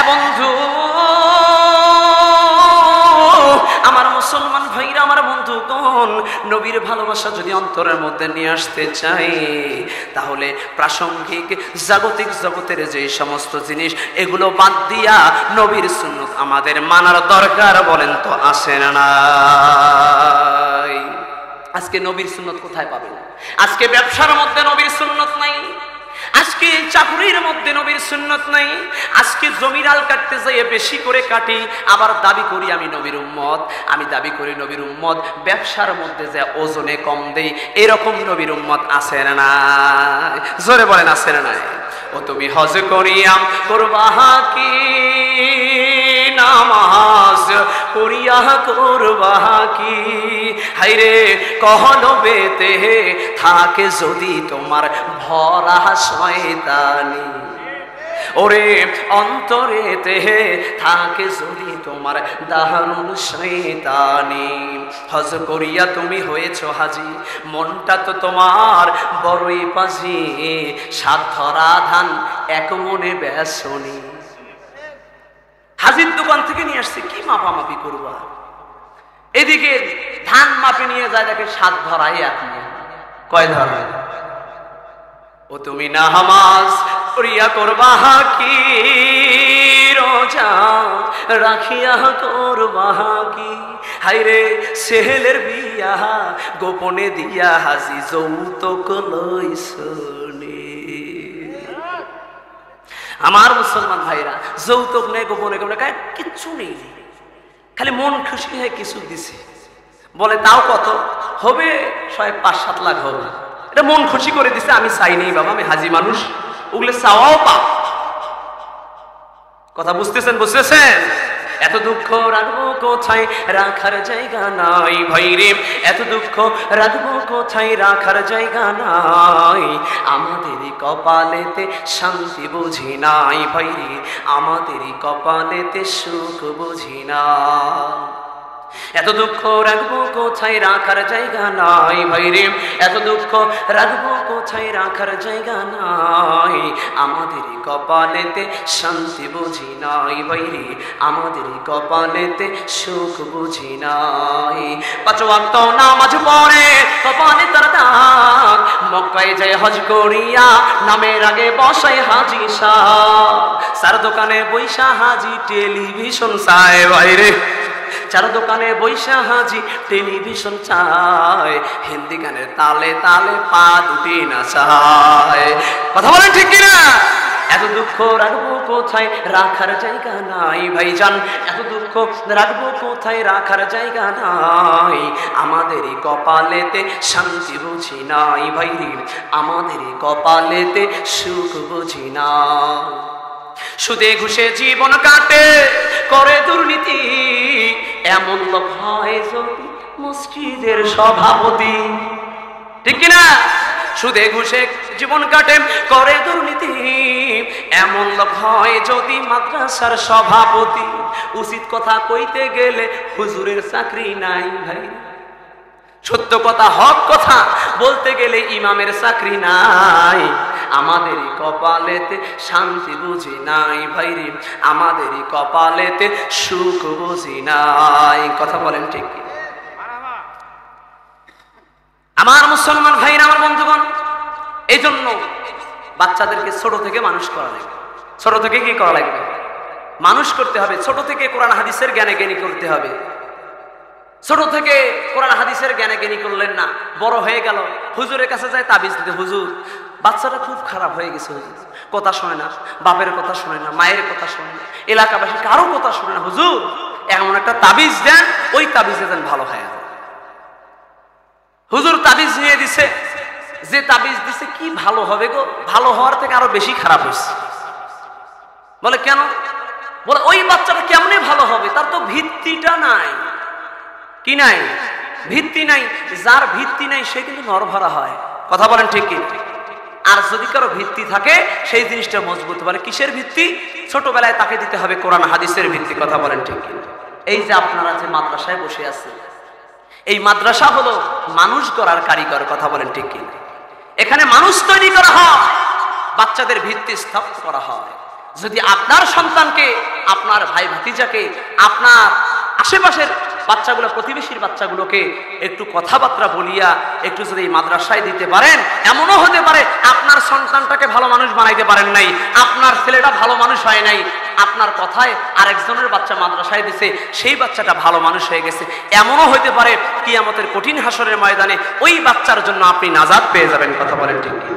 বন্ধু, আমার মুসলমান ভাইরা, আমার বন্ধুগণ, নবীর ভালোবাসা যদি অন্তরের মধ্যে নিয়ে আসতে চাই, তাহলে প্রাসঙ্গিক জাগতিক জগতের যে সমস্ত জিনিস, এগুলো বাদ দিয়া নবীর সুন্নত আমাদের মানার দরকার। বলেন তো আছে না নাই? আজকে নবীর সুন্নত কোথায় পাবেন? আজকে ব্যবসার মধ্যে নবীর সুন্নত নাই, আজকে চাকরির মধ্যে নবীর সুন্নত নাই, আজকে জমির আল কাটতে যাইয়ে বেশি করে কাটি, আবার দাবি করি আমি নবীর উম্মত, আমি দাবি করি নবীর উম্মত, ব্যবসার মধ্যে যে ওজনে কম দেই, এরকম নবীর উম্মত আছে না নাই? জোরে বলেন আছে না নাই? ও তুমি হজ করিয়া করবা কি, নামাজ করিয়া করবা কি, হাইরে কলবেতে থাকে যদি তোমার ভরা শয়তানি, ওরে অন্তরেতে থাকে যদি তোমার দারুণ শয়তানি। হজ করিয়া তুমি হয়েছো হাজি, মনটা তো তোমার বড়ই পাজি, সাত ধরা ধান এক মনে বেসনি। হাজির দোকান থেকে নিয়ে আসছে, কি মাপামাপি করবা? এদিকে ধান মাপে নিয়ে যায়, দেখে সাত ধরাই এক মন। কয় ধরা? ও তুমি নামাজ করিয়া করবা কি, রোজা রাখিয়া করবা কি, হাইরে সেহেলের বিয়া গোপনে দিয়া হাজি যৌতুক লইছনি। আমার মুসলমান ভাইরা, যৌতুক নেই, গোপনে গোপনে কিচ্ছু নেই, খালি মন খুশি হয়ে কিছু দিছে। বলে তাও কত হবে? 5-7 লাখ হবে। এটা মন খুশি করে দিছে, আমি চাই নেই বাবা, আমি হাজি মানুষ, ওগুলো চাওয়াও পাপ। কথা বুঝতেছেন? বুঝতেছেন? এত দুঃখ রাখবো কোথায়, রাখার জায়গা নাই ভাইরে, এত দুঃখ রাখবো কোথায়, রাখার জায়গা নাই। আমাদেরই কপালেতে শান্তি বুঝি নাই ভাইরে, আমাদেরই কপালেতে সুখ বুঝি না। এত দুঃখ রাখবো কোথায়, রাখার জায়গা নাই ভাইরে, এত দুঃখ রাখবো কোথায়, রাখার জায়গা নাই। আমাদেরই কপালেতে শান্তি বুঝি নাই ভাইরে, আমাদেরই কপালেতে সুখ বুঝি নাই। 5 ওয়াক্ত নামাজ পড়ে কপালে তার দাগ, মক্কায় যায় হজ করিয়া নামের আগে বসায় হাজি সাহ, সার দোকানে বৈশা হাজি টেলিভিশন চায় ভাইরে, চার দোকানে বৈশা হাজি টেলিভিশন চায়, হিন্দি গানের তালে তালে পা দুটি নাচায়। কথা বলেন ঠিক কিনা? এত দুঃখ রাখবো কোথায়, রাখার জায়গা নাই ভাইজান, এত দুঃখ রাখবো কোথায়, রাখার জায়গা নাই। আমাদেরই কপালেতে শান্তি বুঝি নাই ভাইরে, আমাদেরই কপালেতে সুখ বুঝি না। সুদে ঘুষে জীবন কাটে করে দুর্নীতি, এমন লোক হয় যদি মসজিদের সভাপতি। ঠিক কিনা? সুদে ঘুষে জীবন কাটে করে দুর্নীতি, এমন লোক হয় যদি মাদ্রাসার সভাপতি। উচিত কথা কইতে গেলে হুজুরের চাকরি নাই ভাই, সত্য কথা হক কথা বলতে গেলে ইমামের চাকরি নাই। আমাদেরই কপালেতে শান্তি বুঝি নাই ভাইরে, আমাদেরই কপালেতে সুখ বুঝি নাই। কথা বলেন ঠিক? আমার মুসলমান ভাইরা, আমার বন্ধুগণ, এই জন্য বাচ্চাদেরকে ছোট থেকে মানুষ করা লাগবে। ছোট থেকে কি করা লাগবে? মানুষ করতে হবে। ছোট থেকে কোরআন হাদিসের জ্ঞানে জ্ঞানী করতে হবে। ছোট থেকে কোরআন হাদিসের জ্ঞানে জ্ঞানী করলেন না, বড় হয়ে গেল হুজুরের কাছে যায় তাবিজ দিতে। হুজুর, বাচ্চাটা খুব খারাপ হয়ে গেছে, হুজুর কথা শোনে না, বাপের কথা শোনে না, মায়ের কথা শোনে না, এলাকাবাসী কারো কথা শোনে না, হুজুর এমন একটা তাবিজ দেন, ওই তাবিজে দেন ভালো হয়। হুজুর তাবিজ নিয়ে দিছে, যে তাবিজ দিছে কি ভালো হবে গো, ভালো হওয়ার থেকে আরো বেশি খারাপ হয়েছে। বলে কেন? বলে ওই বাচ্চাটা কেমনে ভালো হবে, তার তো ভিত্তিটা নাই। কি নাই? ভিত্তি নাই। যার ভিত্তি নাই সে কিন্তু নরভরা হয়। কথা বলেন ঠিক কি? আর যদি কারো ভিত্তি থাকে সেই জিনিসটা মজবুত হবে। কিসের ভিত্তি? ছোটবেলায় তাকে দিতে হবে কোরআন হাদিসের ভিত্তি। কথা বলেন ঠিক কি? এই যে আপনারা যে মাদ্রাসায় বসে আছেন, এই মাদ্রাসা হলো মানুষ গড়ার কারিগর। কথা বলেন ঠিক কি? এখানে মানুষ তৈরি করা হয়, বাচ্চাদের ভিত্তি স্থাপন করা হয়। যদি আপনার সন্তানকে, আপনার ভাই ভাতিজাকে, আপনার আশেপাশের বাচ্চাগুলো, প্রতিবেশীর বাচ্চাগুলোকে একটু কথাবার্তা বলিয়া একটু যদি এই মাদ্রাসায় দিতে পারেন, এমনও হতে পারে আপনার সন্তানটাকে ভালো মানুষ বানাইতে পারেন নাই, আপনার ছেলেটা ভালো মানুষ হয় নাই, আপনার কথায় আরেকজনের বাচ্চা মাদ্রাসায় দিছে, সেই বাচ্চাটা ভালো মানুষ হয়ে গেছে। এমনও হইতে পারে কিয়ামতের কঠিন হাসরের ময়দানে ওই বাচ্চার জন্য আপনি নাজাত পেয়ে যাবেন। কথা বলেন ঠিক কি?